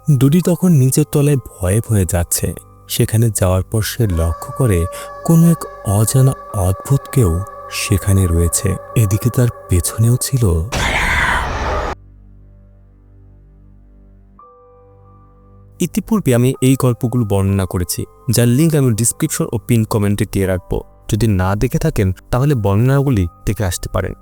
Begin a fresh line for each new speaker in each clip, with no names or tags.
ডুডি তখন নিচের তলায় ভয়ে ভয়ে যাচ্ছে। সেখানে যাওয়ার পর সে লক্ষ্য করে কোনো এক অজানা অদ্ভুত কেউ সেখানে রয়েছে। এদিকে তার পেছনেও ছিল। ইতিপূর্বে আমি এই গল্পগুলো বর্ণনা করেছি, যার লিঙ্ক আমি ডিসক্রিপশন ও পিন কমেন্টে দিয়ে রাখবো। যদি না দেখে থাকেন তাহলে বর্ণনাগুলি দেখে আসতে পারেন।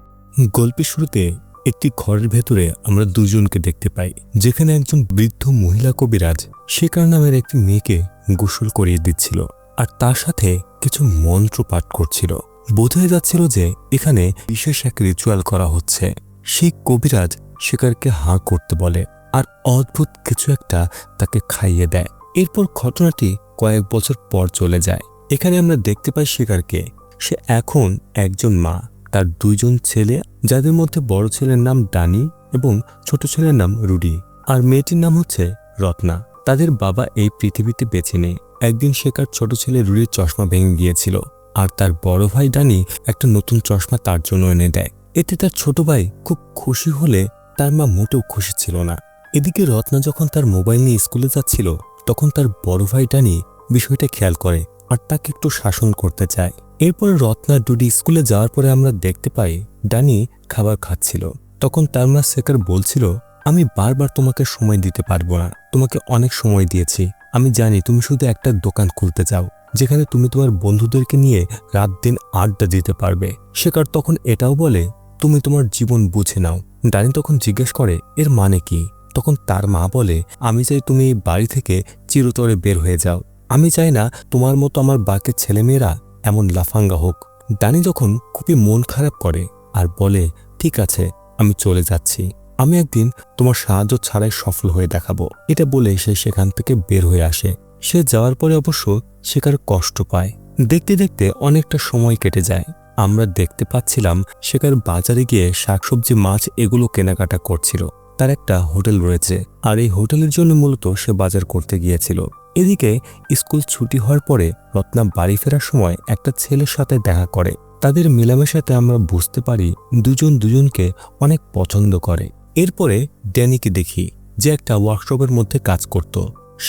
গল্পের শুরুতে একটি ঘরের ভেতরে আমরা দুজনকে দেখতে পাই, যেখানে একজন বৃদ্ধ মহিলা কবিরাজ শেখার নামের একটি মেয়েকে গোসল করিয়ে দিচ্ছিল আর তার সাথে কিছু মন্ত্র পাঠ করছিল। বোঝাই যাচ্ছিল যে এখানে বিশেষ এক রিচুয়াল করা হচ্ছে। সেই কবিরাজ শেখারকে হাঁ করতে বলে আর অদ্ভুত কিছু একটা তাকে খাইয়ে দেয়। এরপর ঘটনাটি কয়েক বছর পর চলে যায়। এখানে আমরা দেখতে পাই শেখারকে। সে এখন একজন মা, তার দুইজন ছেলে, যাদের মধ্যে বড় ছেলের নাম ডানি এবং ছোট ছেলের নাম রুডি, আর মেয়েটির নাম হচ্ছে রত্না। তাদের বাবা এই পৃথিবীতে বেঁচে নেই। একদিন শেখার ছোট ছেলে রুডির চশমা ভেঙে গিয়েছিল আর তার বড় ভাই ডানি একটা নতুন চশমা তার জন্য এনে দেয়। এতে তার ছোট ভাই খুব খুশি হলে তার মা মোটেও খুশি ছিল না। এদিকে রত্না যখন তার মোবাইল নিয়ে স্কুলে যাচ্ছিল তখন তার বড় ভাই ডানি বিষয়টা খেয়াল করে আর তাকে একটু শাসন করতে চায়। এরপর রত্না ডুডি স্কুলে যাওয়ার পরে আমরা দেখতে পাই ডানি খাবার খাচ্ছিল। তখন তার মা শেখার বলছিল, আমি বারবার তোমাকে সময় দিতে পারবো না, তোমাকে অনেক সময় দিয়েছি। আমি জানি তুমি শুধু একটা দোকান খুলতে চাও যেখানে তুমি তোমার বন্ধুদেরকে নিয়ে রাত দিন আড্ডা দিতে পারবে। শেখার তখন এটাও বলে, তুমি তোমার জীবন বুঝে নাও। ডানি তখন জিজ্ঞেস করে এর মানে কি? তখন তার মা বলে, আমি চাই তুমি এই বাড়ি থেকে চিরতরে বের হয়ে যাও। আমি চাই না তোমার মতো আমার বাকি ছেলেমেয়েরা এমন লাফাঙ্গা হোক। ডানি যখন খুবই মন খারাপ করে আর বলে, ঠিক আছে আমি চলে যাচ্ছি, আমি একদিন তোমার সাহায্য ছাড়াই সফল হয়ে দেখাবো। এটা বলে সে সেখান থেকে বের হয়ে আসে। সে যাওয়ার পরে অবশ্য শেখার কষ্ট পায়। দেখতে দেখতে অনেকটা সময় কেটে যায়। আমরা দেখতে পাচ্ছিলাম শেখার বাজারে গিয়ে শাকসবজি, মাছ এগুলো কেনাকাটা করছিল। তার একটা হোটেল রয়েছে আর এই হোটেলের জন্য মূলত সে বাজার করতে গিয়েছিল। এদিকে স্কুল ছুটি হওয়ার পরে রত্না বাড়ি ফেরার সময় একটা ছেলের সাথে দেখা করে। তাদের মেলামেশাতে আমরা বুঝতে পারি দুজন দুজনকে অনেক পছন্দ করে। এরপরে ড্যানিকে দেখি, যে একটা ওয়ার্কশপের মধ্যে কাজ করত।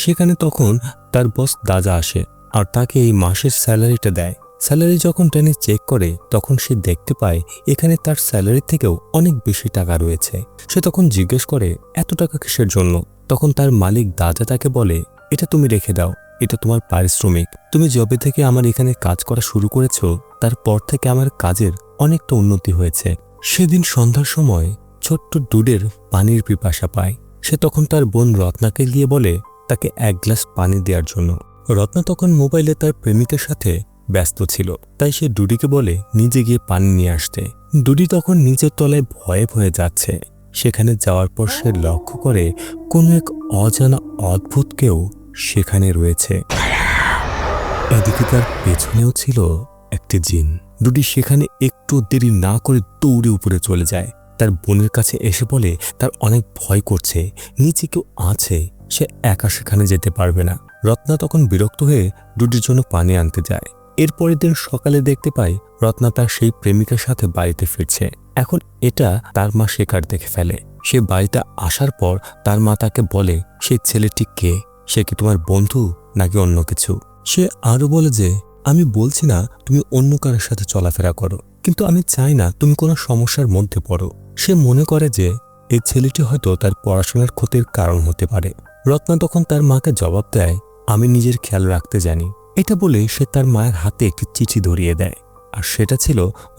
সেখানে তখন তার বস দাদা আসে আর তাকে এই মাসের স্যালারিটা দেয়। স্যালারি যখন ড্যানি চেক করে তখন সে দেখতে পায় এখানে তার স্যালারি থেকেও অনেক বেশি টাকা রয়েছে। সে তখন জিজ্ঞেস করে এত টাকা কিসের জন্য? তখন তার মালিক দাদা তাকে বলে, এটা তুমি রেখে দাও, এটা তোমার পারিশ্রমিক। তুমি যবে থেকে আমার এখানে কাজ করা শুরু করেছ তারপর থেকে আমার কাজের অনেকটা উন্নতি হয়েছে। সেদিন সন্ধ্যার সময় ছোট্ট ডুডের পানির পিপাসা পায়। সে তখন তার বোন রত্নাকে গিয়ে বলে তাকে এক গ্লাস পানি দেওয়ার জন্য। রত্না তখন মোবাইলে তার প্রেমিকের সাথে ব্যস্ত ছিল, তাই সে ডুডিকে বলে নিজে গিয়ে পানি নিয়ে আসতে। ডুডি তখন নিচের তলায় ভয়ে ভয়ে যাচ্ছে। সেখানে যাওয়ার পর সে লক্ষ্য করে কোনো এক অজানা অদ্ভুত কেউ সেখানে রয়েছে। এদিকে তার পেছনেও ছিল একটি জিন। ডুডি সেখানে একটু দেরি না করে দৌড়ে উপরে চলে যায়। তার বোনের কাছে এসে বলে তার অনেক ভয় করছে, নিচে কেউ আছে, সে একা সেখানে যেতে পারবে না। রত্না তখন বিরক্ত হয়ে ডুডির জন্য পানি আনতে যায়। এরপরের দিন সকালে দেখতে পাই রত্না তার সেই প্রেমিকার সাথে বাড়িতে ফিরছে। এখন এটা তার মা শেখার দেখে ফেলে। সে বাড়িতে আসার পর তার মা তাকে বলে, সেই ছেলেটি কে? সে কি তোমার বন্ধু নাকি অন্য কিছু? সে আরো বলে যে, আমি বলছি না তুমি অন্য কারোর সাথে চলাফেরা করো, কিন্তু আমি চাই না তুমি কোনো সমস্যার মধ্যে পড়ো। সে মনে করে যে এই ছেলেটি হয়তো তার পড়াশোনার ক্ষতির কারণ হতে পারে। রত্না তখন তার মাকে জবাব দেয়, আমি নিজের খেয়াল রাখতে জানি। এটা বলে সে তার মায়ের হাতে একটি চিঠি ধরিয়ে দেয়, আর সেটা ছিল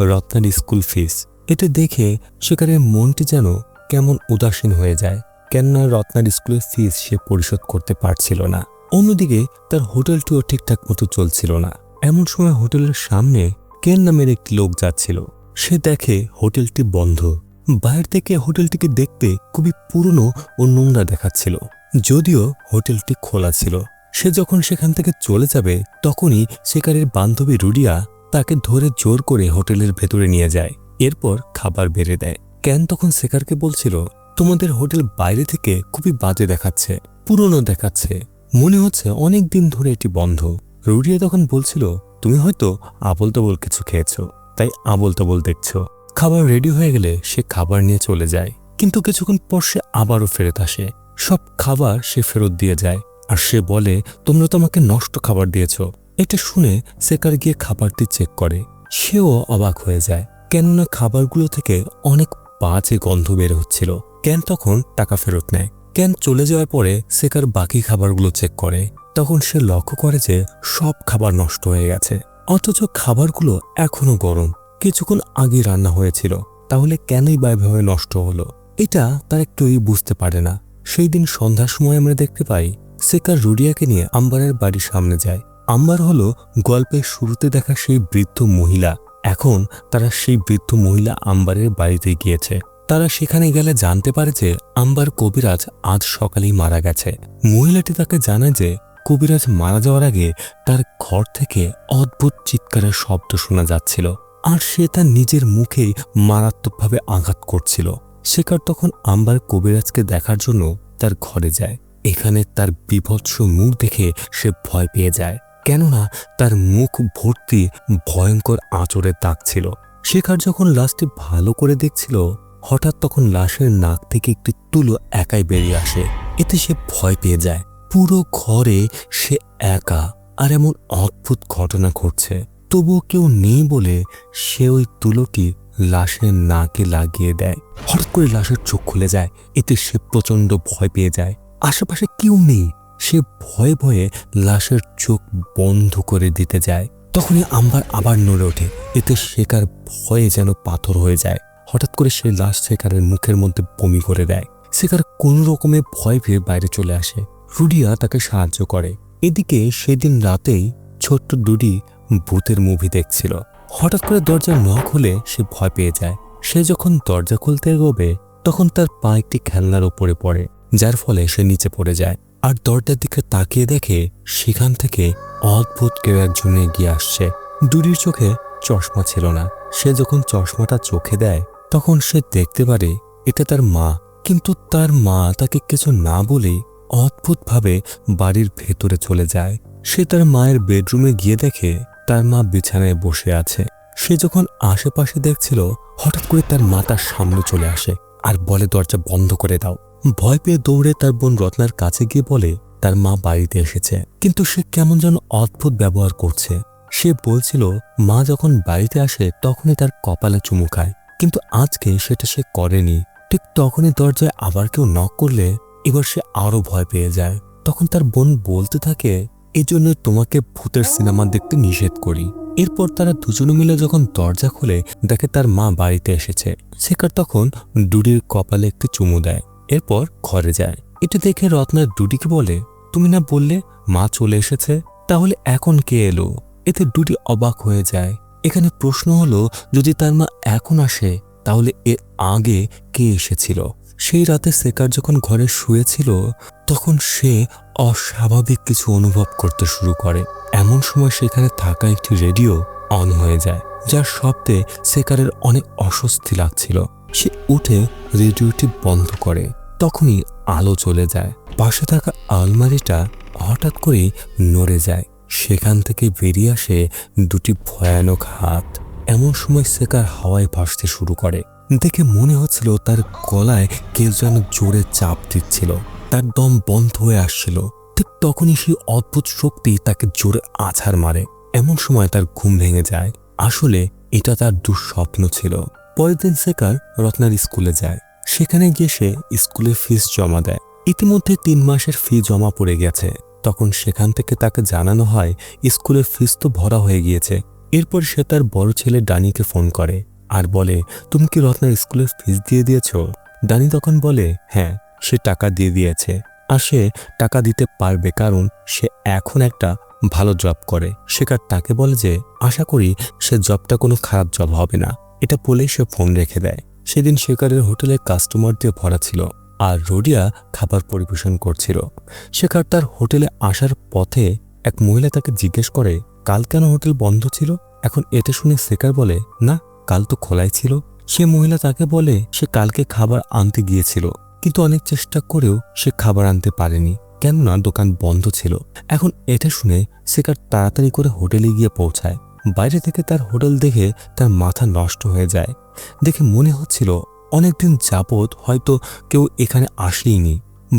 রত্নার স্কুল ফিস। এটা দেখে শেখারের মনটি যেন কেমন উদাসীন হয়ে যায়, কেননা রত্নার স্কুলের ফিস সে পরিশোধ করতে পারছিল না। অন্যদিকে তার হোটেলটিও ঠিকঠাক মতো চলছিল না। এমন সময় হোটেলের সামনে কেন নামের একটি লোক যাচ্ছিল। সে দেখে হোটেলটি বন্ধ। বাইরে থেকে হোটেলটিকে দেখতে খুবই পুরনো ও নোংরা দেখাচ্ছিল, যদিও হোটেলটি খোলা ছিল। সে যখন সেখান থেকে চলে যাবে তখনই শেখারের বান্ধবী রুডিয়া তাকে ধরে জোর করে হোটেলের ভেতরে নিয়ে যায়। এরপর খাবার বেড়ে দেয়। কেন তখন শেখারকে বলছিল, তোমাদের হোটেল বাইরে থেকে খুবই বাজে দেখাচ্ছে, পুরনো দেখাচ্ছে, মনে হচ্ছে অনেক দিন ধরে এটি বন্ধ। রুডিয়া তখন বলছিল, তুমি হয়তো আবোল তাবোল কিছু খেয়েছো, তাই আবোল তাবোল দেখছো। খাবার রেডি হয়ে গেলে সে খাবার নিয়ে চলে যায়, কিন্তু কিছুক্ষণ পর সে আবারও ফেরত আসে। সব খাবার সে ফেরত দিয়ে যায় আর সে বলে, তোমরা তো আমাকে নষ্ট খাবার দিয়েছ। এটা শুনে শেখার গিয়ে খাবারটি চেক করে। সেও অবাক হয়ে যায়, কেননা খাবারগুলো থেকে অনেক বাজে গন্ধ বের হচ্ছিল। কেন তখন টাকা ফেরত নেয়। কেন চলে যাওয়ার পরে শেখার বাকি খাবারগুলো চেক করে। তখন সে লক্ষ্য করে যে সব খাবার নষ্ট হয়ে গেছে, অথচ খাবারগুলো এখনো গরম, কিছুক্ষণ আগে রান্না হয়েছিল। তাহলে কেনই বা এভাবে নষ্ট হলো, এটা তার একটুই বুঝতে পারে না। সেই দিন সন্ধ্যার সময় আমরা দেখতে পাই শেখার রুডিয়াকে নিয়ে আম্বারের বাড়ির সামনে যায়। আম্বার হলো গল্পের শুরুতে দেখা সেই বৃদ্ধ মহিলা। এখন তারা সেই বৃদ্ধ মহিলা আম্বারের বাড়িতে গিয়েছে। তারা সেখানে গেলে জানতে পারে যে আম্বার কবিরাজ আজ সকালেই মারা গেছে। মহিলাটি তাকে জানায় যে কবিরাজ মারা যাওয়ার আগে তার ঘর থেকে অদ্ভুত চিৎকারের শব্দ শোনা যাচ্ছিল, আর সে তার নিজের মুখেই মারাত্মকভাবে আঘাত করছিল। শেখার তখন আম্বার কবিরাজকে দেখার জন্য তার ঘরে যায়। এখানে তার বিভৎস মুখ দেখে সে ভয় পেয়ে যায়, কেননা তার মুখ ভর্তি ভয়ঙ্কর আঁচড়ের দাগ ছিল। শেখার যখন লাশটি ভালো করে দেখছিল, হঠাৎ তখন লাশের নাক থেকে একটি তুলো একাই বেরিয়ে আসে। এতে সে ভয় পেয়ে যায়। পুরো ঘরে সে একা, আর এমন অদ্ভুত ঘটনা ঘটছে, তবুও কেউ নেই বলে সে ওই তুলোটি লাশের নাকে লাগিয়ে দেয়। হঠাৎ করে লাশের চোখ খুলে যায়। এতে সে প্রচন্ড ভয় পেয়ে যায়। আশেপাশে কেউ নেই। সে ভয়ে ভয়ে লাশের চোখ বন্ধ করে দিতে যায়। তখনই আম্বার আবার নড়ে ওঠে। এতে শেখার ভয়ে যেন পাথর হয়ে যায়। হঠাৎ করে সে লাশ শেখারের মুখের মধ্যে বমি করে দেয়। শেখার কোনো রকমে ভয় পেয়ে বাইরে চলে আসে। রুডিয়া তাকে সাহায্য করে। এদিকে সেদিন রাতেই ছোট্ট ডুডি ভূতের মুভি দেখছিল। হঠাৎ করে দরজা নক হলে সে ভয় পেয়ে যায়। সে যখন দরজা খুলতে এগোবে, তখন তার পা একটি খেলনার উপরে পড়ে, যার ফলে সে নিচে পড়ে যায়। আর দরজার দিকে তাকিয়ে দেখে সেখান থেকে অদ্ভুত কেউ একজন এগিয়ে আসছে। ডুডির চোখে চশমা ছিল না। সে যখন চশমাটা চোখে দেয়, তখন সে দেখতে পারে এটা তার মা। কিন্তু তার মা তাকে কিছু না বলেই অদ্ভুতভাবে বাড়ির ভেতরে চলে যায়। সে তার মায়ের বেডরুমে গিয়ে দেখে তার মা বিছানায় বসে আছে। সে যখন আশেপাশে দেখছিল, হঠাৎ করে তার মা তার সামনে চলে আসে আর বলে, দরজা বন্ধ করে দাও। ভয় পেয়ে দৌড়ে তার বোন রত্নার কাছে গিয়ে বলে তার মা বাড়িতে এসেছে, কিন্তু সে কেমন যেন অদ্ভুত ব্যবহার করছে। সে বলছিল মা যখন বাড়িতে আসে তখনই তার কপালে চুমু খায়, কিন্তু আজকে সেটা সে করেনি। ঠিক তখনই দরজায় আবার কেউ নক করলে এবার সে আরো ভয় পেয়ে যায়। তখন তার বোন বলতে থাকে, এই জন্য তোমাকে ভূতের সিনেমা দেখতে নিষেধ করি। এরপর তারা দুজনে মিলে যখন দরজা খুলে দেখে তার মা বাড়িতে এসেছে। শেখার তখন ডুডির কপালে একটি চুমু দেয়, এরপর ঘরে যায়। এটা দেখে রত্না ডুডিকে বলে, তুমি না বললে মা চলে এসেছে, তাহলে এখন কে এলো? এতে ডুডি অবাক হয়ে যায়। এখানে প্রশ্ন হলো, যদি তার মা এখন আসে তাহলে এর আগে কে এসেছিল? সেই রাতে শেখার যখন ঘরে শুয়েছিল, তখন সে অস্বাভাবিক কিছু অনুভব করতে শুরু করে। এমন সময় সেখানে থাকা একটি রেডিও অন হয়ে যায়, যার শব্দে শেখারের অনেক অস্বস্তি লাগছিল। সে উঠে রেডিওটি বন্ধ করে। তখনই আলো চলে যায়। পাশে থাকা আলমারিটা হঠাৎ করেই নড়ে যায়। সেখান থেকে বেরিয়ে আসে দুটি ভয়ানক হাত। এমন সময় শেখার হাওয়ায় ভাসতে শুরু করে। দেখে মনে হচ্ছিল তার গলায় কেউ যেন জোরে চাপ দিচ্ছিল। তার দম বন্ধ হয়ে আসছিল। ঠিক তখনই সেই অদ্ভুত শক্তি তাকে জোরে আছাড় মারে। এমন সময় তার ঘুম ভেঙে যায়। আসলে এটা তার দুঃস্বপ্ন ছিল। পরের দিন শেখার রত্নার স্কুলে যায়। সেখানে গিয়ে সে স্কুলের ফিস জমা দেয়। ইতিমধ্যে 3 মাসের ফি জমা পড়ে গেছে। তখন সেখান থেকে তাকে জানানো হয় স্কুলের ফিস তো ভরা হয়ে গিয়েছে। এরপর সে তার বড় ছেলে ডানিকে ফোন করে আর বলে, তুমি কি রত্নার স্কুলের ফিস দিয়ে দিয়েছ? ডানি তখন বলে, হ্যাঁ, সে টাকা দিয়ে দিয়েছে। আর সে টাকা দিতে পারবে কারণ সে এখন একটা ভালো জব করে। শেখার তাকে বলে যে আশা করি সে জবটা কোনো খারাপ জব হবে না। এটা বলেই সে ফোন রেখে দেয়। সেদিন শেখারের হোটেলে কাস্টমার দিয়ে ভরা ছিল আর রোডিয়া খাবার পরিবেশন করছিল। শেখার তার হোটেলে আসার পথে এক মহিলা তাকে জিজ্ঞেস করে, কাল কেন হোটেল বন্ধ ছিল? এখন এটা শুনে শেখার বলে, না, কাল তো খোলাই ছিল। সে মহিলা তাকে বলে সে কালকে খাবার আনতে গিয়েছিল, কিন্তু অনেক চেষ্টা করেও সে খাবার আনতে পারেনি, কেননা দোকান বন্ধ ছিল। এখন এটা শুনে শেখার তাড়াতাড়ি করে হোটেলে গিয়ে পৌঁছায়। বাইরে থেকে তার হোটেল দেখে তার মাথা নষ্ট হয়ে যায়। দেখে মনে হচ্ছিল অনেকদিন যাবৎ হয়তো কেউ এখানে আসেইনি।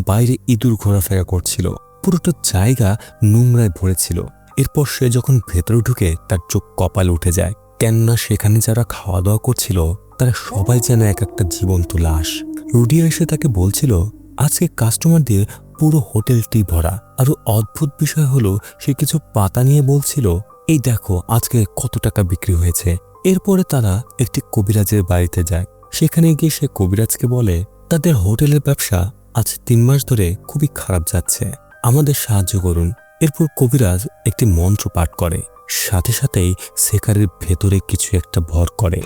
বাইরে ইঁদুর ঘোরাফেরা করছিল, পুরোটা জায়গা নোংরায় ভরেছিল। এরপর সে যখন ভেতরে ঢুকে তার চোখ কপালে উঠে যায়, কেননা সেখানে যারা খাওয়া দাওয়া করছিল তারা সবাই যেন এক একটা জীবন্ত লাশ। রুডিয়া এসে তাকে বলছিল আজকে কাস্টমার দিয়ে পুরো হোটেলটি ভরা। আরো অদ্ভুত বিষয় হলো সে কিছু পাতা নিয়ে বলছিল এই দেখো আজকে কত টাকা বিক্রি হয়েছে। এরপরে তারা একটি কবিরাজের বাড়িতে যায়। সেখানে গিয়ে সে কবিরাজকে বলে তাদের হোটেলের ব্যবসা আজ 3 মাস ধরে খুবই খারাপ যাচ্ছে, আমাদের সাহায্য করুন। এরপর কবিরাজ একটি মন্ত্র পাঠ করে, সাথে সাথেই শেখারের ভেতরে কিছু একটা ভর করে।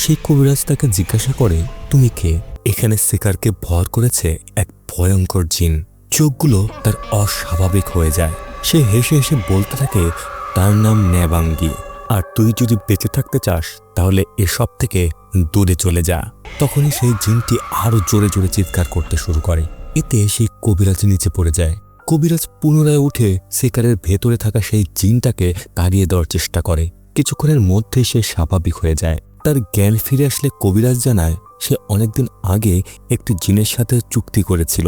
সেই কবিরাজ তাকে জিজ্ঞাসা করে তুমি কে? এখানে শেখারকে ভর করেছে এক ভয়ঙ্কর জিন। চোখগুলো তার অস্বাভাবিক হয়ে যায়। সে হেসে হেসে বলতে থাকে তার নাম নেবাঙ্গি, আর তুই যদি বেঁচে থাকতে চাস তাহলে এসব থেকে দূরে চলে যা। তখনই সেই জিনটি আরো জোরে জোরে চিৎকার করতে শুরু করে। এতে সেই কবিরাজ নিচে পড়ে যায়। কবিরাজ পুনরায় উঠে শেখারের ভেতরে থাকা সেই জিনটাকে তাড়িয়ে দেওয়ার চেষ্টা করে। কিছুক্ষণের মধ্যেই সে স্বাভাবিক হয়ে যায়। তার জ্ঞান ফিরে আসলে কবিরাজ জানায় সে অনেকদিন আগে একটি জিনের সাথে চুক্তি করেছিল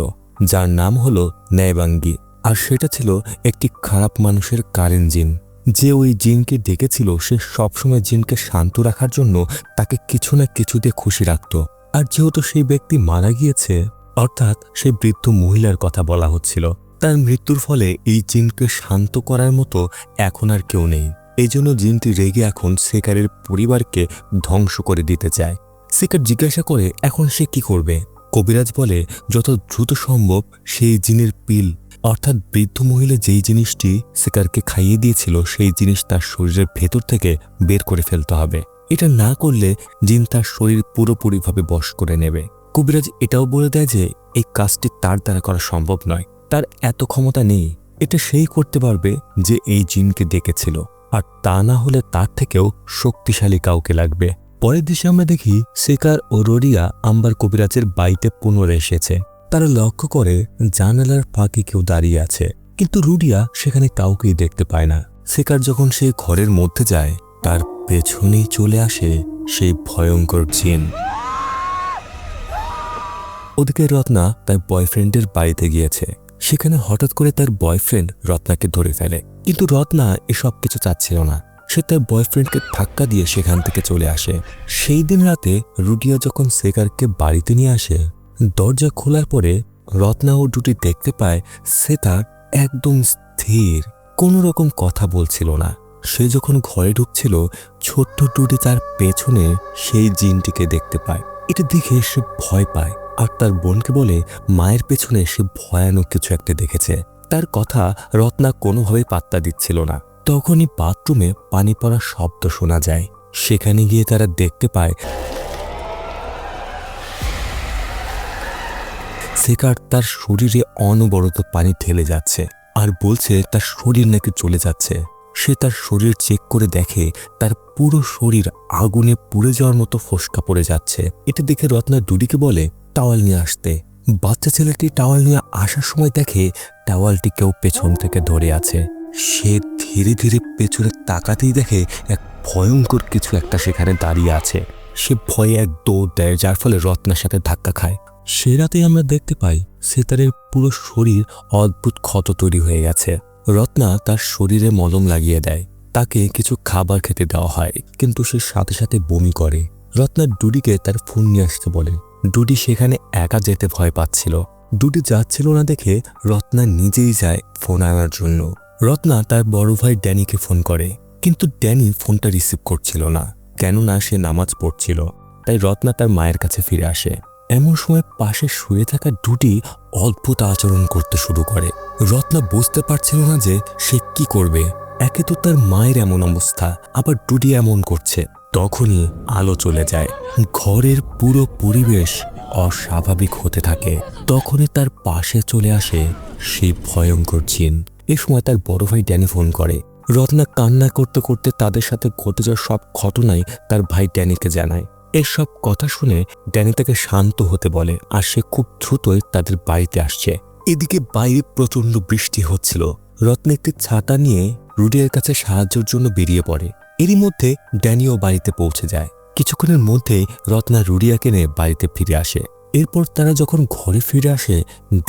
যার নাম হলো নেবাঙ্গি, আর সেটা ছিল একটি খারাপ মানুষের কারেন জিন। যে ওই জিনকে ডেকেছিল সে সবসময় জিনকে শান্ত রাখার জন্য তাকে কিছু না কিছু দিয়ে খুশি রাখত। আর যেহেতু সেই ব্যক্তি মারা গিয়েছে, অর্থাৎ সেই বৃদ্ধ মহিলার কথা বলা হচ্ছিল, তার মৃত্যুর ফলে এই জিনকে শান্ত করার মতো এখন আর কেউ নেই। এই জন্য জিনটি রেগে এখন শেখারের পরিবারকে ধ্বংস করে দিতে চায়। শেখার জিজ্ঞাসা করে এখন সে কি করবে। কবিরাজ বলে যত দ্রুত সম্ভব সেই জিনের পিল, অর্থাৎ বৃদ্ধ মহিলা যেই জিনিসটি শেখারকে খাইয়ে দিয়েছিল সেই জিনিস তার শরীরের ভেতর থেকে বের করে ফেলতে হবে। এটা না করলে জিন তার শরীর পুরোপুরিভাবে বশ করে নেবে। কবিরাজ এটাও বলে দেয় যে এই কাজটি তার দ্বারা করা সম্ভব নয়, তার এত ক্ষমতা নেই। এটা সেই করতে পারবে যে এই জিনকে ডেকেছিল, আর তা না হলে তার থেকেও শক্তিশালী কাউকে লাগবে। পরের দৃশ্যে আমরা দেখি শেখার ও রোডিয়া আম্বার কবিরাজের বাড়িতে পুনরায় এসেছে। তারা লক্ষ্য করে জানালার ফাঁকে কেউ দাঁড়িয়ে আছে, কিন্তু রুডিয়া সেখানে কাউকেই দেখতে পায় না। শেখার যখন সেই ঘরের মধ্যে যায় তার পেছনেই চলে আসে সেই ভয়ঙ্কর জিন। ওদিকে রত্না তার বয়ফ্রেন্ডের বাড়িতে গিয়েছে। সেখানে হঠাৎ করে তার বয়ফ্রেন্ড রত্নাকে ধরে ফেলে, কিন্তু রত্না এসব কিছু চাচ্ছিল না। সে তার বয়ফ্রেন্ডকে ধাক্কা দিয়ে সেখান থেকে চলে আসে। সেই দিন রাতে রুডিয়া যখন শেখারকে বাড়িতে নিয়ে আসে, দরজা খোলার পরে রত্না ও ডুটি দেখতে পায় শেখার একদম স্থির, কোনো রকম কথা বলছিল না। সে যখন ঘরে ঢুকছিল ছোট্ট ডুটি তার পেছনে সেই জিনটিকে দেখতে পায়। এটা দেখে সে ভয় পায় আর তার বোনকে বলে মায়ের পেছনে সে ভয়ানক কিছু একটা দেখেছে। তার কথা রত্না কোনোভাবেই পাত্তা দিচ্ছিল না। তখনই বাথরুমে পানি পড়ার শব্দ শোনা যায়। সেখানে গিয়ে তারা দেখতে পায় শেখার তার শরীরে অনবরত পানি ঢেলে যাচ্ছে আর বলছে তার শরীর নাকি চলে যাচ্ছে। সে তার শরীর চেক করে দেখে তার পুরো শরীর আগুনে পুড়ে যাওয়ার মতো ফোসকা পড়ে যাচ্ছে। এটা দেখে রত্না ডুডিকে বলে টাওয়াল নিয়ে আসতে। বাচ্চা ছেলেটি টাওয়াল নিয়ে আসার সময় দেখে টাওয়ালটি কেউ পেছন থেকে ধরে আছে। সে ধীরে ধীরে পেছনে তাকাতেই দেখে এক ভয়ঙ্কর কিছু একটা সেখানে দাঁড়িয়ে আছে। সে ভয়ে এক দৌড় দেয়, যার ফলে রত্নার সাথে ধাক্কা খায়। সে রাতেই আমরা দেখতে পাই সেতারের পুরো শরীর অদ্ভুত ক্ষত তৈরি হয়ে গেছে। রত্না তার শরীরে মলম লাগিয়ে দেয়, তাকে কিছু খাবার খেতে দেওয়া হয়, কিন্তু সে সাথে সাথে বমি করে। রত্না ডুডিকে তার ফোন নিয়ে আসতে বলে। ডুডি সেখানে একা যেতে ভয় পাচ্ছিল। ডুডি যাচ্ছিল না দেখে রত্না নিজেই যায় ফোন আনার জন্য। রত্না তার বড় ভাই ড্যানিকে ফোন করে, কিন্তু ড্যানি ফোনটা রিসিভ করছিল না, কেননা সে নামাজ পড়ছিল। তাই রত্না তার মায়ের কাছে ফিরে আসে। এমন সময় পাশে শুয়ে থাকা ডুডি অদ্ভুত আচরণ করতে শুরু করে। রত্না বুঝতে পারছিল না যে সে কি করবে। একে তো তার মায়ের এমন অবস্থা, আবার ডুডি এমন করছে। তখনই আলো চলে যায়, ঘরের পুরো পরিবেশ অস্বাভাবিক হতে থাকে। তখনই তার পাশে চলে আসে সেই ভয়ঙ্কর জিন। এ সময় তার বড় ভাই ড্যানি ফোন করে। রত্না কান্না করতে করতে তাদের সাথে ঘটে যাওয়া সব ঘটনাই তার ভাই ড্যানিকে জানায়। এসব কথা শুনে ড্যানি তাকে শান্ত হতে বলে, আর সে খুব দ্রুতই তাদের বাড়িতে আসছে। এদিকে বাইরে প্রচন্ড বৃষ্টি হচ্ছিল। রত্না একটি ছাতা নিয়ে রুডিয়ার কাছে সাহায্যের জন্য বেরিয়ে পড়ে। এরই মধ্যে ড্যানিও বাড়িতে পৌঁছে যায়। কিছুক্ষণের মধ্যে রত্না রুডিয়াকে নিয়ে বাড়িতে ফিরে আসে। এরপর তারা যখন ঘরে ফিরে আসে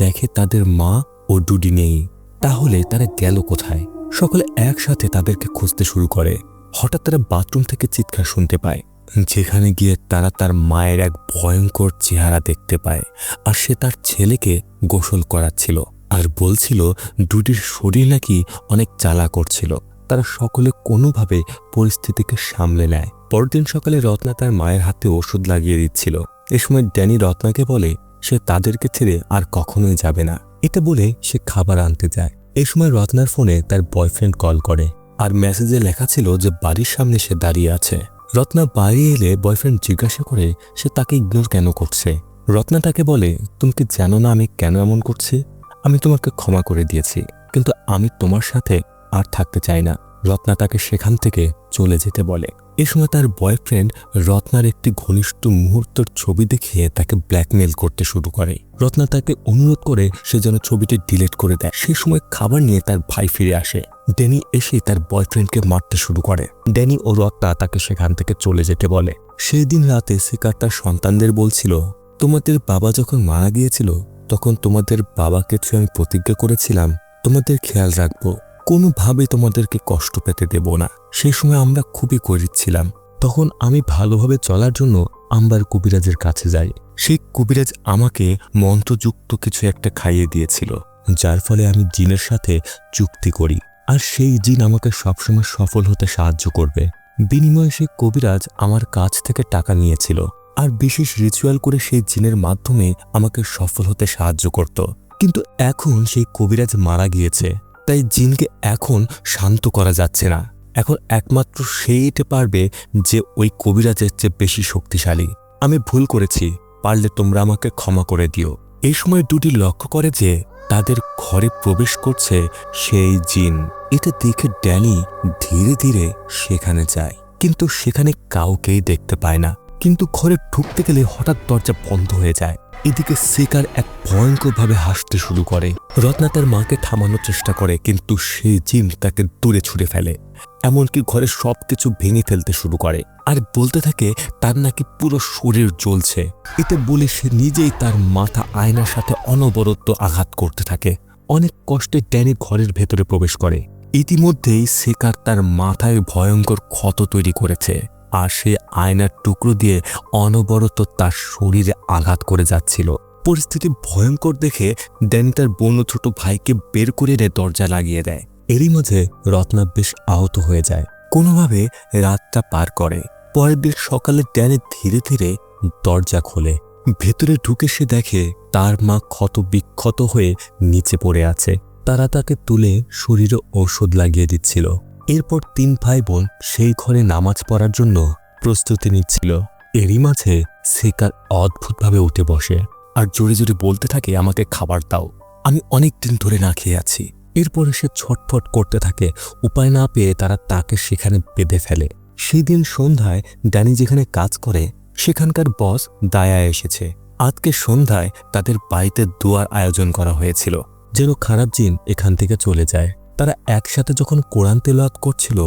দেখে তাদের মা ও ডুডি নেই। তাহলে তারা গেল কোথায়? সকলে একসাথে তাদেরকে খুঁজতে শুরু করে। হঠাৎ তারা বাথরুম থেকে চিৎকার শুনতে পায়, যেখানে গিয়ে তারা তার মায়ের এক ভয়ঙ্কর চেহারা দেখতে পায়। আর সে তার ছেলেকে গোসল করাচ্ছিল আর বলছিল ডুডির শরীর নাকি অনেক জ্বালা করছিল। তারা সকলে কোনোভাবে পরিস্থিতিকে সামলে নেয়। পরদিন সকালে রত্না তার মায়ের হাতে ওষুধ লাগিয়ে দিচ্ছিল। এ সময় ড্যানি রত্নাকে বলে সে তাদেরকে ছেড়ে আর কখনোই যাবে না। এটা বলে সে খাবার আনতে যায়। এই সময় রত্নার ফোনে তার বয়ফ্রেন্ড কল করে আর মেসেজে লেখা ছিল যে বাড়ির সামনে সে দাঁড়িয়ে আছে। রত্না বাইরে এলে বয়ফ্রেন্ড জিজ্ঞাসা করে সে তাকে ইগনোর কেন করছে। রত্না তাকে বলে, তুমি কি জানো না আমি কেন এমন করছি? আমি তোমাকে ক্ষমা করে দিয়েছি, কিন্তু আমি তোমার সাথে আর থাকতে চাই না। রত্না তাকে সেখান থেকে চলে যেতে বলে। এ সময় তার বয়ফ্রেন্ড রত্নার একটি ঘনিষ্ঠ মুহূর্তের ছবি দেখিয়ে তাকে ব্ল্যাকমেল করতে শুরু করে। রত্না তাকে অনুরোধ করে সে যেন ছবিটি ডিলিট করে দেয়। সে সময় খাবার নিয়ে তার ভাই ফিরে আসে। ড্যানি এসে তার বয়ফ্রেন্ডকে মারতে শুরু করে। ড্যানি ও রত্না তাকে সেখান থেকে চলে যেতে বলে। সেই দিন রাতে সিকার তার সন্তানদের বলছিল, তোমাদের বাবা যখন মারা গিয়েছিল তখন তোমাদের বাবাকে ছুঁয়ে আমি প্রতিজ্ঞা করেছিলাম তোমাদের খেয়াল রাখবো, কোনোভাবে তোমাদেরকে কষ্ট পেতে দেব না। সেই সময় আমরা খুবই গরিব ছিলাম। তখন আমি ভালোভাবে চলার জন্য আম্বার কবিরাজের কাছে যাই। সেই কবিরাজ আমাকে মন্ত্রযুক্ত কিছু একটা খাইয়ে দিয়েছিল, যার ফলে আমি জিনের সাথে চুক্তি করি আর সেই জিন আমাকে সবসময় সফল হতে সাহায্য করবে। বিনিময়ে সেই কবিরাজ আমার কাছ থেকে টাকা নিয়েছিল আর বিশেষ রিচুয়াল করে সেই জিনের মাধ্যমে আমাকে সফল হতে সাহায্য করত। কিন্তু এখন সেই কবিরাজ মারা গিয়েছে, তাই জিনকে এখন শান্ত করা যাচ্ছে না। এখন একমাত্র সেইটা পারবে যে ওই কবিরাজের চেয়ে বেশি শক্তিশালী। আমি ভুল করেছি, পারলে তোমরা আমাকে ক্ষমা করে দিও। এই সময় ডুডি লক্ষ্য করে যে তাদের ঘরে প্রবেশ করছে সেই জিন। এটা দেখে ড্যানি ধীরে ধীরে সেখানে যায়, কিন্তু সেখানে কাউকেই দেখতে পায় না। কিন্তু ঘরে ঢুকতে গেলে হঠাৎ দরজা বন্ধ হয়ে যায়। এদিকে সিকার এক ভয়ঙ্করভাবে হাসতে শুরু করে। রত্না তার মাকে থামানোর চেষ্টা করে, কিন্তু সেই জিন তাকে দূরে ছুঁড়ে ফেলে। এমনকি ঘরের সবকিছু ভেঙে ফেলতে শুরু করে আর বলতে থাকে তার নাকি পুরো শরীর জ্বলছে। এটা বলে সে নিজেই তার মাথা আয়নার সাথে অনবরত আঘাত করতে থাকে। অনেক কষ্টে ড্যানি ঘরের ভেতরে প্রবেশ করে। ইতিমধ্যেই সিকার তার মাথায় ভয়ঙ্কর ক্ষত তৈরি করেছে আর সে আয়নার টুকরো দিয়ে অনবরত তার শরীরে আঘাত করে যাচ্ছিল। পরিস্থিতি ভয়ঙ্কর দেখে ড্যানি তার বোন ও ছোট ভাইকে বের করে এনে দরজা লাগিয়ে দেয়। এরই মাঝে রত্না বেশ আহত হয়ে যায়। কোনোভাবে রাতটা পার করে। পরের দিন সকালে ড্যানি ধীরে ধীরে দরজা খোলে। ভেতরে ঢুকে সে দেখে তার মা ক্ষত বিক্ষত হয়ে নিচে পড়ে আছে। তারা তাকে তুলে শরীরে ঔষধ লাগিয়ে দিচ্ছিল। এরপর 3 ভাই বোন সেই ঘরে নামাজ পড়ার জন্য প্রস্তুতি নিচ্ছিল। এরই মাঝে সিকার অদ্ভুতভাবে উঠে বসে আর জোরে জোরে বলতে থাকে, আমাকে খাবার দাও, আমি অনেক দিন ধরে না খেয়ে আছি। এরপরে সে ছটফট করতে থাকে। উপায় না পেয়ে তারা তাকে সেখানে বেঁধে ফেলে। সেই দিন সন্ধ্যায় ড্যানি যেখানে কাজ করে সেখানকার বস দায়া এসেছে। আজকে সন্ধ্যায় তাদের বাড়িতে দোয়ার আয়োজন করা হয়েছিল, যেন খারাপ জিন এখান থেকে চলে যায়। তারা একসাথে যখন কোরআন তেলাওয়াত করছিল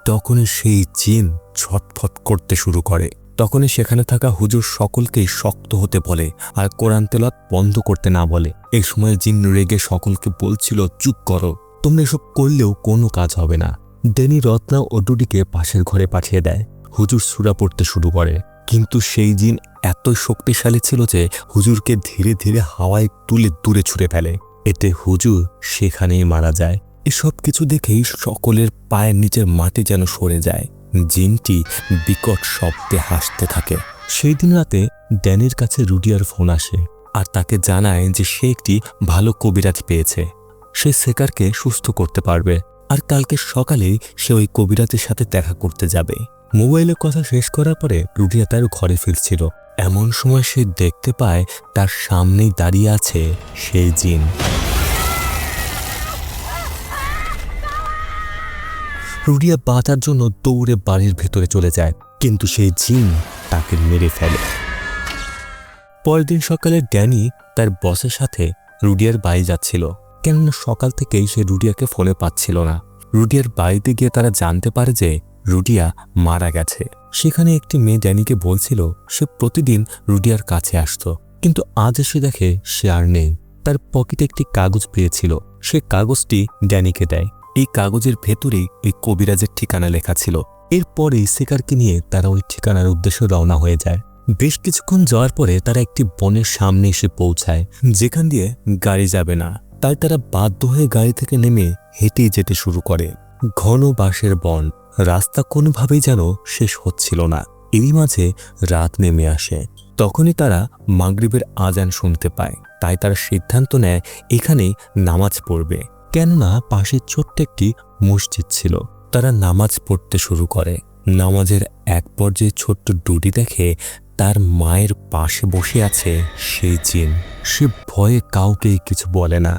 তখনই সেই জিন ছটফট করতে শুরু করে। তখনই সেখানে থাকা হুজুর সকলকেই শক্ত হতে বলে আর কোরআন তেলাওয়াত বন্ধ করতে না বলে। এই সময় জিন রেগে সকলকে বলছিল, চুপ করো, তোমরা এসব করলেও কোনো কাজ হবে না। ড্যানি রত্না ও ডুডিকে পাশের ঘরে পাঠিয়ে দেয়। হুজুর সূরা পড়তে শুরু করে, কিন্তু সেই জিন এতই শক্তিশালী ছিল যে হুজুরকে ধীরে ধীরে হাওয়ায় তুলে দূরে ছুঁড়ে ফেলে। এতে হুজুর সেখানেই মারা যায়। এসব কিছু দেখেই সকলের পায়ের নিচের মাটি যেন সরে যায়। জিনটি বিকট শব্দে হাসতে থাকে। সেই দিন রাতে ড্যানির কাছে রুডিয়ার ফোন আসে আর তাকে জানায় যে সে একটি ভালো কবিরাজ পেয়েছে। সে সেকারকে সুস্থ করতে পারবে আর কালকে সকালেই সে ওই কবিরাজের সাথে দেখা করতে যাবে। মোবাইলে কথা শেষ করার পরে রুডিয়া তার ঘরে ফিরছিল। এমন সময় সে দেখতে পায় তার সামনেই দাঁড়িয়ে আছে সেই জিন। রুডিয়া বাঁচার জন্য দৌড়ে বাড়ির ভেতরে চলে যায়, কিন্তু সেই জিন তাকে মেরে ফেলে। পরের দিন সকালে ড্যানি তার বসের সাথে রুডিয়ার বাড়ি যাচ্ছিল, কেননা সকাল থেকেই সে রুডিয়াকে ফোনে পাচ্ছিল না। রুডিয়ার বাড়িতে গিয়ে তারা জানতে পারে যে রুডিয়া মারা গেছে। সেখানে একটি মেয়ে ড্যানিকে বলছিল সে প্রতিদিন রুডিয়ার কাছে আসতো কিন্তু আজ এসে দেখে সে আর নেই। তার পকেটে একটি কাগজ পেয়েছিল, সে কাগজটি ড্যানিকে দেয়। এই কাগজের ভেতরেই ওই কবিরাজের ঠিকানা লেখা ছিল। এরপরেই সেকারকে নিয়ে তারা ওই ঠিকানার উদ্দেশ্যে রওনা হয়ে যায়। বেশ কিছুক্ষণ যাওয়ার পরে তারা একটি বনের সামনে এসে পৌঁছায়, যেখান দিয়ে গাড়ি যাবে না। তাই তারা বাধ্য হয়ে গাড়ি থেকে নেমে হেঁটেই যেতে শুরু করে। ঘন বাঁশের বন, রাস্তা কোনোভাবেই যেন শেষ হচ্ছিল না। এরই মাঝে রাত নেমে আসে। তখনই তারা মাগরিবের আজান শুনতে পায়। তাই তারা সিদ্ধান্ত নেয় এখানেই নামাজ পড়বে, কেননা পাশে ছোট্ট একটি মসজিদ ছিল। তারা নামাজ পড়তে শুরু করে। নামাজের এক পর্যায়ে ছোট্ট ডুডি দেখে তার মায়ের পাশে বসে আছে সেই জিন। সে ভয়ে কাউকে কিছু বলে না।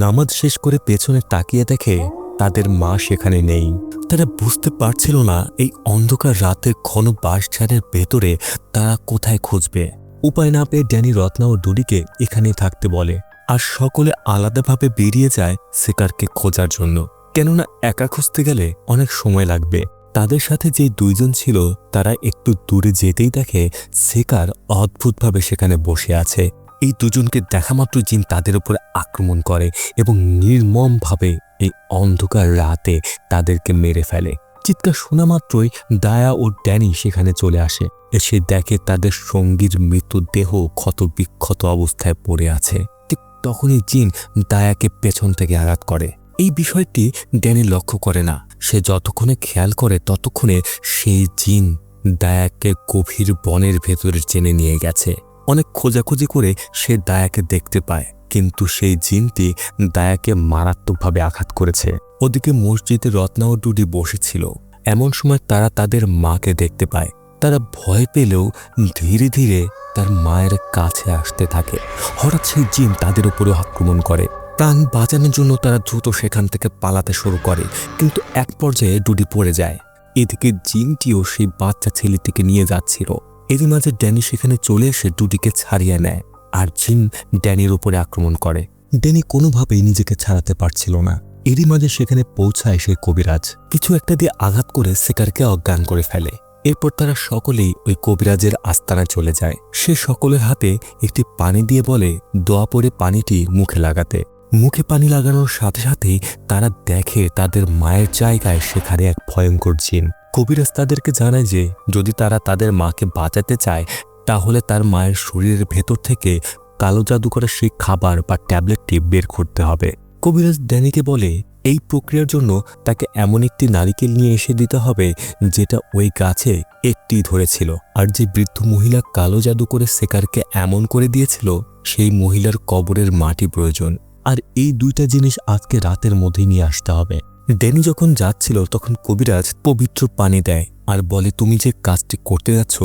নামাজ শেষ করে পেছনে তাকিয়ে দেখে তাদের মা সেখানে নেই। তারা বুঝতে পারছিল না এই অন্ধকার রাতে ঘন বাঁশঝাড়ের ভেতরে তারা কোথায় খুঁজবে। উপায় না পেয়ে ড্যানি রত্না ও ডুডিকে এখানেই থাকতে বলে, আর সকলে আলাদাভাবে বেরিয়ে যায় সেকারকে খোঁজার জন্য, কেননা একা খুঁজতে গেলে অনেক সময় লাগবে। তাদের সাথে যে দুইজন ছিল তারা একটু দূরে যেতেই দেখে সেকার অদ্ভুতভাবে সেখানে বসে আছে। এই দুজনকে দেখামাত্র জিন তাদের উপরে আক্রমণ করে এবং নির্মমভাবে এই অন্ধকার রাতে তাদেরকে মেরে ফেলে। চিৎকার শোনা মাত্রই দায়া ও ড্যানি সেখানে চলে আসে। এসে দেখে তাদের সঙ্গীর মৃতদেহ ক্ষত বিক্ষত অবস্থায় পড়ে আছে। ঠিক তখনই জিন দায়াকে পেছন থেকে আঘাত করে। এই বিষয়টি ড্যানি লক্ষ্য করে না। সে যতক্ষণে খেয়াল করে ততক্ষণে সেই জিন দায়াকে গভীর বনের ভেতরে টেনে নিয়ে গেছে। অনেক খোঁজাখুঁজি করে সে দায়াকে দেখতে পায়, কিন্তু সেই জিনটি দায়াকে মারাত্মকভাবে আঘাত করেছে। ওদিকে মসজিদে রত্না ও ডুডি বসেছিল। এমন সময় তারা তাদের মাকে দেখতে পায়। তারা ভয় পেলেও ধীরে ধীরে তার মায়ের কাছে আসতে থাকে। হঠাৎ সেই জিন তাদের উপরে আক্রমণ করে। প্রাণ বাঁচানোর জন্য তারা দ্রুত সেখান থেকে পালাতে শুরু করে, কিন্তু এক পর্যায়ে ডুডি পড়ে যায়। এদিকে জিনটিও সেই বাচ্চা ছেলেটিকে নিয়ে যাচ্ছিল। এরই মাঝে ড্যানি সেখানে চলে এসে ডুডিকে ছাড়িয়ে নেয়, আর জিন ড্যানির উপরে আক্রমণ করে। ড্যানি কোনোভাবেই নিজেকে ছাড়াতে পারছিল না। এরই মাঝে সেখানে পৌঁছায় সেই কবিরাজ। কিছু একটা দিয়ে আঘাত করে সেকারকে অজ্ঞান করে ফেলে। এরপর তারা সকলেই ওই কবিরাজের আস্তানায় চলে যায়। সে সকলের হাতে একটি পানি দিয়ে বলে দোয়া পড়ে পানিটি মুখে লাগাতে। মুখে পানি লাগানোর সাথে সাথেই তারা দেখে তাদের মায়ের জায়গায় সেখানে এক ভয়ঙ্কর জিন। কবিরাজ তাদেরকে জানায় যে যদি তারা তাদের মাকে বাঁচাতে চায় তাহলে তার মায়ের শরীরের ভেতর থেকে কালো জাদু করা সেই খাবার বা ট্যাবলেটটি বের করতে হবে। কবিরাজ ড্যানিকে বলে এই প্রক্রিয়ার জন্য তাকে এমন একটি নারিকেল নিয়ে এসে দিতে হবে যেটা ওই গাছে একটি ধরেছিল, আর যে বৃদ্ধ মহিলা কালো জাদু করে সেকারকে এমন করে দিয়েছিল সেই মহিলার কবরের মাটি প্রয়োজন, আর এই দুইটা জিনিস আজকে রাতের মধ্যেই নিয়ে আসতে হবে। ড্যানি যখন যাচ্ছিল তখন কবিরাজ পবিত্র পানি দেয় আর বলে তুমি যে কাজটি করতে যাচ্ছ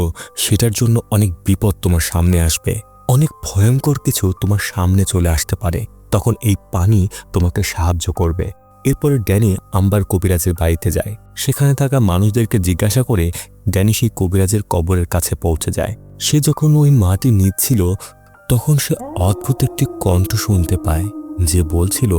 সেটার জন্য অনেক বিপদ তোমার সামনে আসবে, অনেক ভয়ঙ্কর কিছু তোমার সামনে চলে আসতে পারে, তখন এই পানি তোমাকে সাহায্য করবে। এরপরে ড্যানি আম্বার কবিরাজের বাড়িতে যায়। সেখানে থাকা মানুষদেরকে জিজ্ঞাসা করে ড্যানি সেই কবিরাজের কবরের কাছে পৌঁছে যায়। সে যখন ওই মাটি নিচ্ছিল তখন সে অদ্ভুত একটি কণ্ঠ শুনতে পায় যে বলছিল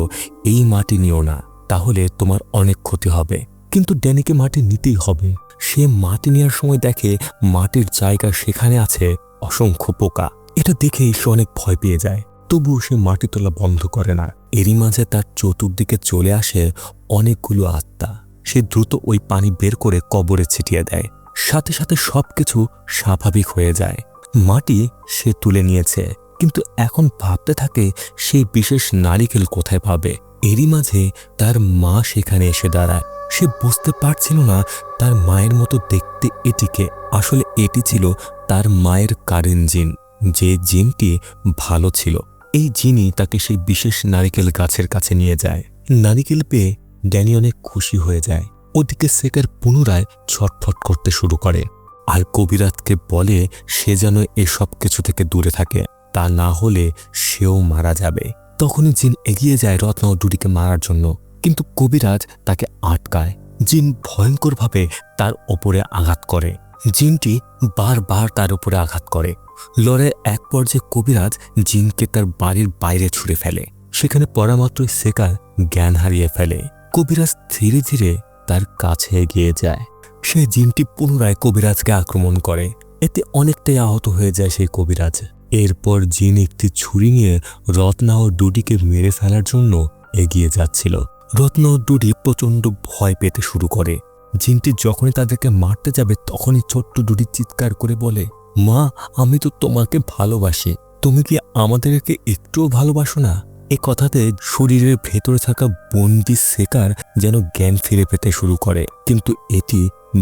এই মাটি নিও না, তাহলে তোমার অনেক ক্ষতি হবে। কিন্তু ড্যানিকে মাটি নিতেই হবে। সে মাটি নেওয়ার সময় দেখে মাটির জায়গা সেখানে আছে অসংখ্য পোকা। এটা দেখেই সে অনেক ভয় পেয়ে যায়, তবুও সে মাটি তোলা বন্ধ করে না। এরই মাঝে তার চতুর্দিকে চলে আসে অনেকগুলো আত্মা। সে দ্রুত ওই পানি বের করে কবরে ছিটিয়ে দেয়। সাথে সাথে সবকিছু স্বাভাবিক হয়ে যায়। মাটি সে তুলে নিয়েছে, কিন্তু এখন ভাবতে থাকে সেই বিশেষ নারিকেল কোথায় পাবে। এরই মাঝে তার মা সেখানে এসে দাঁড়ায়। সে বুঝতে পারছিল না তার মায়ের মতো দেখতে এটিকে। আসলে এটি ছিল তার মায়ের কারেন জিন, যে জিনটি ভালো ছিল। এই জিনই তাকে সেই বিশেষ নারিকেল গাছের কাছে নিয়ে যায়। নারিকেল পেয়ে ড্যানি অনেক খুশি হয়ে যায়। ওদিকে সেকার পুনরায় ছটফট করতে শুরু করে আর কবিরাজকে বলে সে যেন এসব কিছু থেকে দূরে থাকে, তা না হলে সেও মারা যাবে। তখনই জিন এগিয়ে যায় রত্না ও ডুডিকে মারার জন্য, কিন্তু কবিরাজ তাকে আটকায়। জিন ভয়ঙ্করভাবে তার ওপরে আঘাত করে। জিনটি বারবার তার উপরে আঘাত করে। লড়াইয়ের এক পর্যায়ে কবিরাজ জিনকে তার বাড়ির বাইরে ছুঁড়ে ফেলে। সেখানে পড়া মাত্রই সেকার জ্ঞান হারিয়ে ফেলে। কবিরাজ ধীরে ধীরে তার কাছে এগিয়ে যায়। সেই জিনটি পুনরায় কবিরাজকে আক্রমণ করে। এতে অনেকটাই আহত হয়ে যায় সেই কবিরাজ। এরপর জিন একটি ছুরি নিয়ে রত্না ও ডুডিকে মেরে ফেলার জন্য এগিয়ে যাচ্ছিল। রত্না ও ডুডি প্রচণ্ড ভয় পেতে শুরু করে। জিনটি যখনই তাদেরকে মারতে যাবে তখনই ছোট্ট ডুডি চিৎকার করে বলে, মা, আমি তো তোমাকে ভালোবাসি, তুমি কি আমাদেরকে একটুও ভালোবাসো না? এ কথাতে শরীরের ভেতরে থাকা বন্দি সেকার যেন জ্ঞান ফিরে পেতে শুরু করে, কিন্তু এটি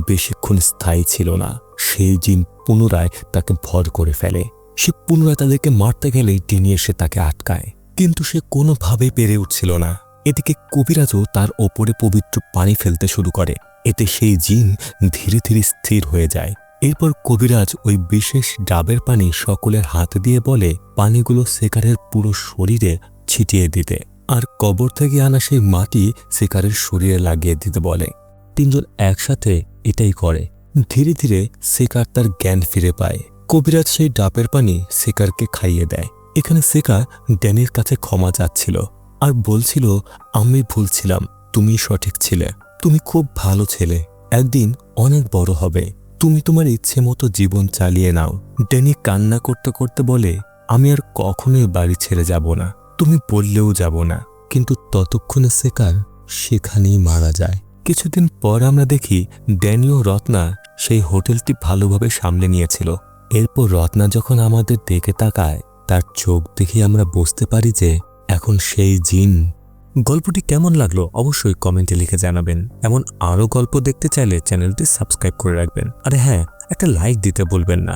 বেশিক্ষণ স্থায়ী ছিল না। সেই জিন পুনরায় তাকে ভর করে ফেলে। সে পুনরায় তাদেরকে মারতে গেলেই টেনে এসে তাকে আটকায়, কিন্তু সে কোনোভাবেই পেরে উঠছিল না। এদিকে কবিরাজও তার ওপরে পবিত্র পানি ফেলতে শুরু করে। এতে সেই জিন ধীরে ধীরে স্থির হয়ে যায়। এরপর কবিরাজ ওই বিশেষ ডাবের পানি সকলের হাতে দিয়ে বলে পানিগুলো সেকারের পুরো শরীরে ছিটিয়ে দিতে, আর কবর থেকে আনা সেই মাটি সেকারের শরীরে লাগিয়ে দিতে বলে। তিনজন একসাথে এটাই করে। ধীরে ধীরে সেকার তার জ্ঞান ফিরে পায়। কবিরাজ সেই ডাবের পানি সেকারকে খাইয়ে দেয়। এখানে সেকার ড্যানির কাছে ক্ষমা চাচ্ছিল আর বলছিল, আমি ভুল ছিলাম, তুমি সঠিক ছিলে, তুমি খুব ভালো ছেলে, একদিন অনেক বড় হবে, তুমি তোমার ইচ্ছে মতো জীবন চালিয়ে নাও। ড্যানি কান্না করতে করতে বলে, আমি আর কখনোই বাড়ি ছেড়ে যাব না, তুমি বললেও যাব না। কিন্তু ততক্ষণে সেকার সেখানেই মারা যায়। কিছুদিন পর আমরা দেখি ড্যানি ও রত্না সেই হোটেলটি ভালোভাবে সামলে নিয়েছিল। এরপর রত্না যখন আমাদের দিকে তাকায়, তার চোখ দেখে আমরা বুঝতে পারি যে এখন সেই জিন। গল্পটি কেমন লাগলো অবশ্যই কমেন্টে লিখে জানাবেন। এমন আরও গল্প দেখতে চাইলে চ্যানেলটি সাবস্ক্রাইব করে রাখবেন। আরে হ্যাঁ, একটা লাইক দিতে ভুলবেন না।